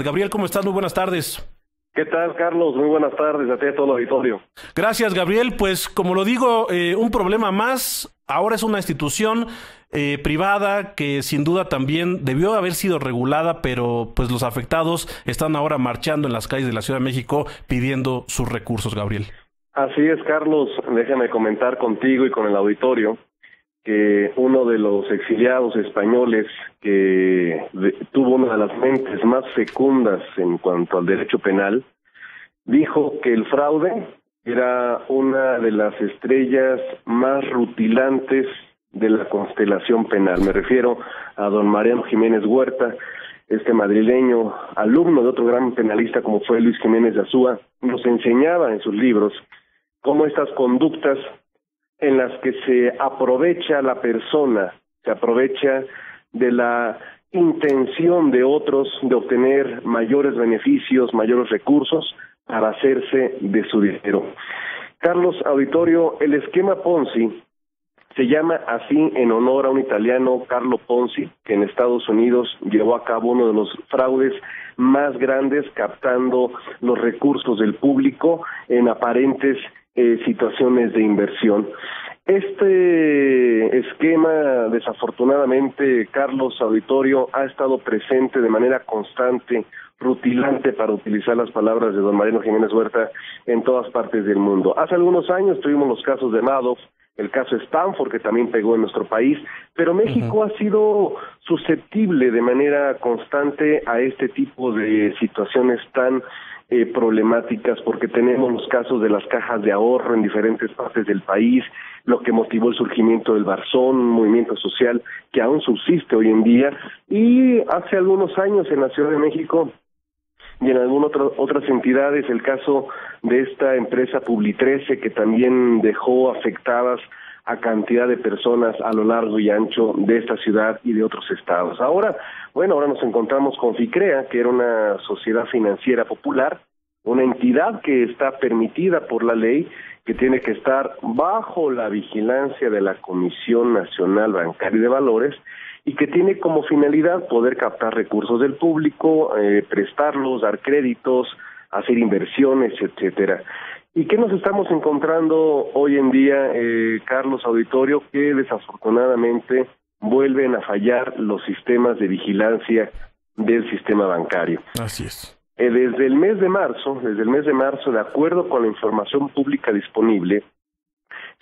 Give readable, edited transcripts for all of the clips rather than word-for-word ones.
Gabriel, ¿cómo estás? Muy buenas tardes. ¿Qué tal, Carlos? Muy buenas tardes a ti y a todo el auditorio. Gracias, Gabriel. Pues como lo digo, un problema más. Ahora es una institución privada que sin duda también debió haber sido regulada, pero pues los afectados están ahora marchando en las calles de la Ciudad de México pidiendo sus recursos, Gabriel. Así es, Carlos. Déjame comentar contigo y con el auditorio que uno de los exiliados españoles que tuvo una de las mentes más fecundas en cuanto al derecho penal, dijo que el fraude era una de las estrellas más rutilantes de la constelación penal. Me refiero a don Mariano Jiménez Huerta, este madrileño, alumno de otro gran penalista como fue Luis Jiménez de Azúa. Nos enseñaba en sus libros cómo estas conductas en las que se aprovecha la persona, se aprovecha de la intención de otros de obtener mayores beneficios, mayores recursos para hacerse de su dinero. Carlos, auditorio, el esquema Ponzi se llama así en honor a un italiano, Carlo Ponzi, que en Estados Unidos llevó a cabo uno de los fraudes más grandes, captando los recursos del público en aparentes situaciones de inversión. Este esquema, desafortunadamente, Carlos, auditorio, ha estado presente de manera constante, rutilante, para utilizar las palabras de don Mariano Jiménez Huerta, en todas partes del mundo. Hace algunos años tuvimos los casos de Madoff, el caso Stanford, que también pegó en nuestro país, pero México ha sido susceptible de manera constante a este tipo de situaciones tan problemáticas, porque tenemos los casos de las cajas de ahorro en diferentes partes del país, lo que motivó el surgimiento del Barzón, un movimiento social que aún subsiste hoy en día, y hace algunos años en la Ciudad de México y en algunas otras entidades, el caso de esta empresa Publi13, que también dejó afectadas a cantidad de personas a lo largo y ancho de esta ciudad y de otros estados. Ahora nos encontramos con FICREA, que era una sociedad financiera popular, una entidad que está permitida por la ley, que tiene que estar bajo la vigilancia de la Comisión Nacional Bancaria y de Valores, y que tiene como finalidad poder captar recursos del público, prestarlos, dar créditos, hacer inversiones, etcétera. ¿Y qué nos estamos encontrando hoy en día, Carlos, auditorio? Que desafortunadamente vuelven a fallar los sistemas de vigilancia del sistema bancario. Así es. Desde el mes de marzo, de acuerdo con la información pública disponible,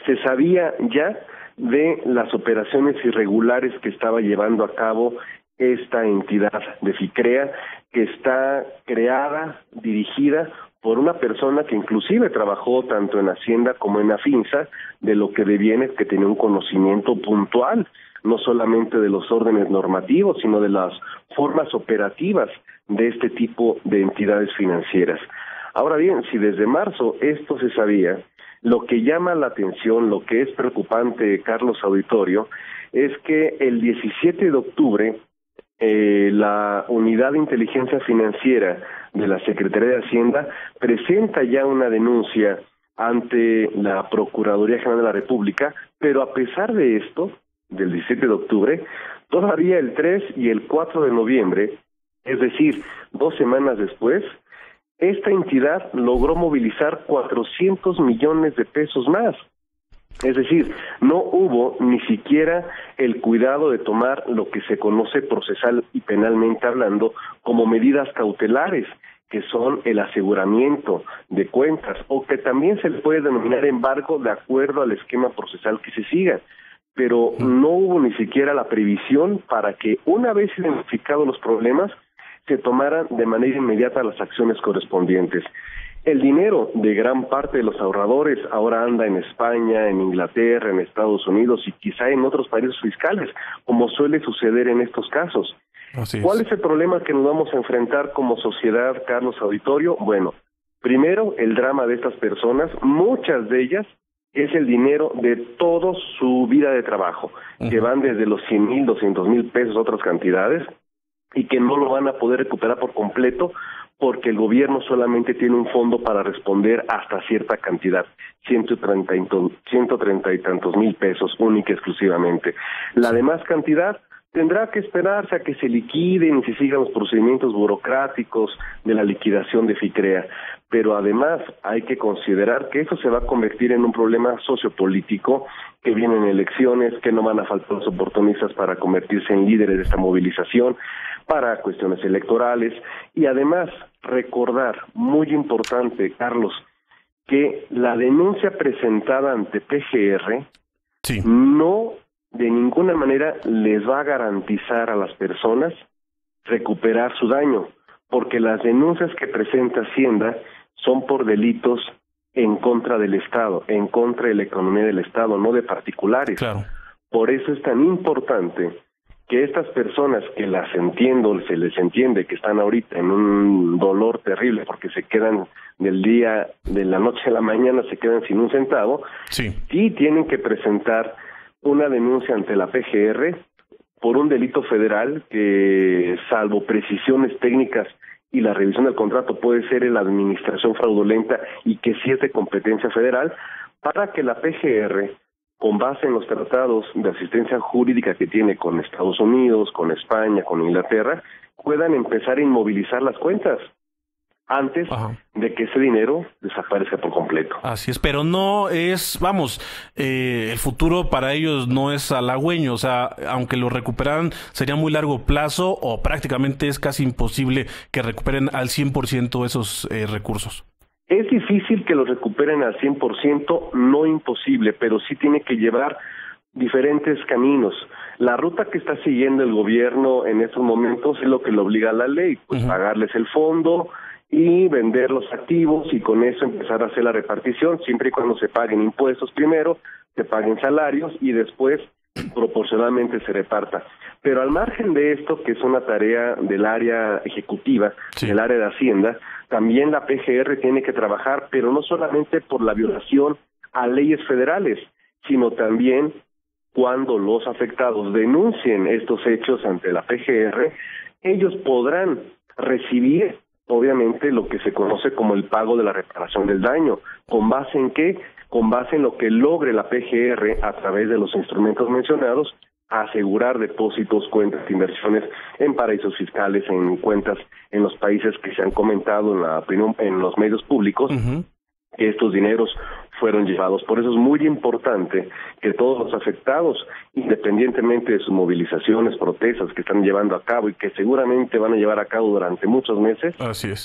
se sabía ya de las operaciones irregulares que estaba llevando a cabo esta entidad de FICREA, que está creada, dirigida por una persona que inclusive trabajó tanto en Hacienda como en Afinsa, de lo que deviene que tenía un conocimiento puntual, no solamente de los órdenes normativos, sino de las formas operativas de este tipo de entidades financieras. Ahora bien, si desde marzo esto se sabía, lo que llama la atención, lo que es preocupante, Carlos, auditorio, es que el 17 de octubre la Unidad de Inteligencia Financiera de la Secretaría de Hacienda presenta ya una denuncia ante la Procuraduría General de la República, pero a pesar de esto, del 17 de octubre, todavía el 3 y el 4 de noviembre, es decir, 2 semanas después, esta entidad logró movilizar 400 millones de pesos más. Es decir, no hubo ni siquiera el cuidado de tomar lo que se conoce procesal y penalmente hablando como medidas cautelares, que son el aseguramiento de cuentas, o que también se le puede denominar embargo de acuerdo al esquema procesal que se siga. Pero no hubo ni siquiera la previsión para que, una vez identificados los problemas, se tomaran de manera inmediata las acciones correspondientes. El dinero de gran parte de los ahorradores ahora anda en España, en Inglaterra, en Estados Unidos y quizá en otros países fiscales, como suele suceder en estos casos. ¿Cuál es el problema que nos vamos a enfrentar como sociedad, Carlos, auditorio? Bueno, primero, el drama de estas personas, muchas de ellas, es el dinero de toda su vida de trabajo, que van desde los 100,000, 200,000 pesos, otras cantidades, y que no lo van a poder recuperar por completo porque el gobierno solamente tiene un fondo para responder hasta cierta cantidad, 130 y tantos mil pesos, única y exclusivamente. La demás cantidad tendrá que esperarse a que se liquiden y se sigan los procedimientos burocráticos de la liquidación de FICREA. Pero además hay que considerar que eso se va a convertir en un problema sociopolítico, que vienen elecciones, que no van a faltar los oportunistas para convertirse en líderes de esta movilización, para cuestiones electorales, y además recordar, muy importante, Carlos, que la denuncia presentada ante PGR no de ninguna manera les va a garantizar a las personas recuperar su daño, porque las denuncias que presenta Hacienda son por delitos en contra del Estado, en contra de la economía del Estado, no de particulares. Claro. Por eso es tan importante que estas personas que las entiendo, se les entiende que están ahorita en un dolor terrible porque se quedan de la noche a la mañana, se quedan sin un centavo, sí tienen que presentar una denuncia ante la PGR por un delito federal que, salvo precisiones técnicas y la revisión del contrato, puede ser en la administración fraudulenta y que sí es de competencia federal, para que la PGR, con base en los tratados de asistencia jurídica que tiene con Estados Unidos, con España, con Inglaterra, puedan empezar a inmovilizar las cuentas antes de que ese dinero desaparezca por completo. Así es, pero no es, el futuro para ellos no es halagüeño, o sea, aunque lo recuperaran sería muy largo plazo o prácticamente es casi imposible que recuperen al 100% esos recursos. Es difícil que lo recuperen al 100%, no imposible, pero sí tiene que llevar diferentes caminos. La ruta que está siguiendo el gobierno en estos momentos es lo que le obliga a la ley, pues pagarles el fondo y vender los activos y con eso empezar a hacer la repartición, siempre y cuando se paguen impuestos primero, se paguen salarios y después proporcionalmente se reparta. Pero al margen de esto, que es una tarea del área ejecutiva, del área de Hacienda, también la PGR tiene que trabajar, pero no solamente por la violación a leyes federales, sino también cuando los afectados denuncien estos hechos ante la PGR, ellos podrán recibir obviamente lo que se conoce como el pago de la reparación del daño. ¿Con base en qué? Con base en lo que logre la PGR a través de los instrumentos mencionados, asegurar depósitos, cuentas de inversiones en paraísos fiscales, en cuentas en los países que se han comentado en la opinión, en los medios públicos, que estos dineros fueron llevados. Por eso es muy importante que todos los afectados, independientemente de sus movilizaciones, protestas que están llevando a cabo y que seguramente van a llevar a cabo durante muchos meses,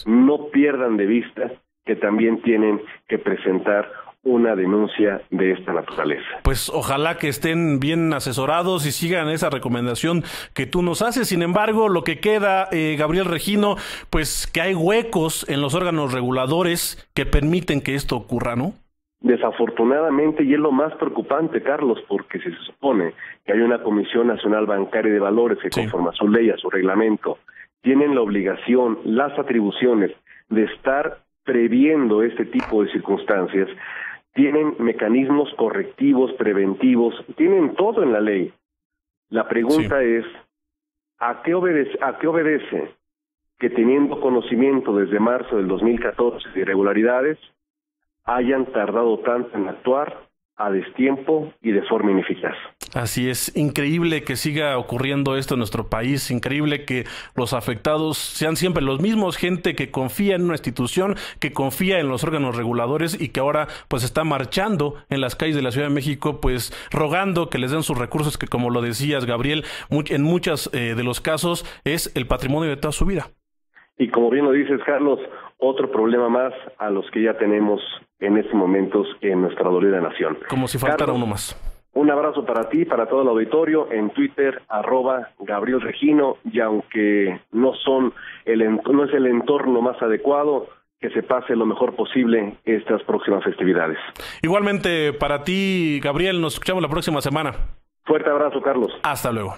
no pierdan de vista que también tienen que presentar una denuncia de esta naturaleza. Pues ojalá que estén bien asesorados y sigan esa recomendación que tú nos haces. Sin embargo, lo que queda, Gabriel Regino, pues que hay huecos en los órganos reguladores que permiten que esto ocurra, ¿no? Desafortunadamente, y es lo más preocupante, Carlos, porque se supone que hay una Comisión Nacional Bancaria de Valores que conforme a su ley, a su reglamento, tienen la obligación, las atribuciones de estar previendo este tipo de circunstancias, tienen mecanismos correctivos, preventivos, tienen todo en la ley. La pregunta es, ¿a qué obedece que teniendo conocimiento desde marzo del 2014 de irregularidades, hayan tardado tanto en actuar a destiempo y de forma ineficaz? Así es, increíble que siga ocurriendo esto en nuestro país, increíble que los afectados sean siempre los mismos, gente que confía en una institución, que confía en los órganos reguladores y que ahora pues está marchando en las calles de la Ciudad de México, pues rogando que les den sus recursos, que como lo decías, Gabriel, en muchos de los casos es el patrimonio de toda su vida. Y como bien lo dices, Carlos, otro problema más a los que ya tenemos en estos momentos en nuestra dolida nación. Como si faltara uno más. Un abrazo para ti, para todo el auditorio, en Twitter, @Gabriel Regino, y aunque no es el entorno más adecuado, que se pase lo mejor posible estas próximas festividades. Igualmente para ti, Gabriel, nos escuchamos la próxima semana. Fuerte abrazo, Carlos. Hasta luego.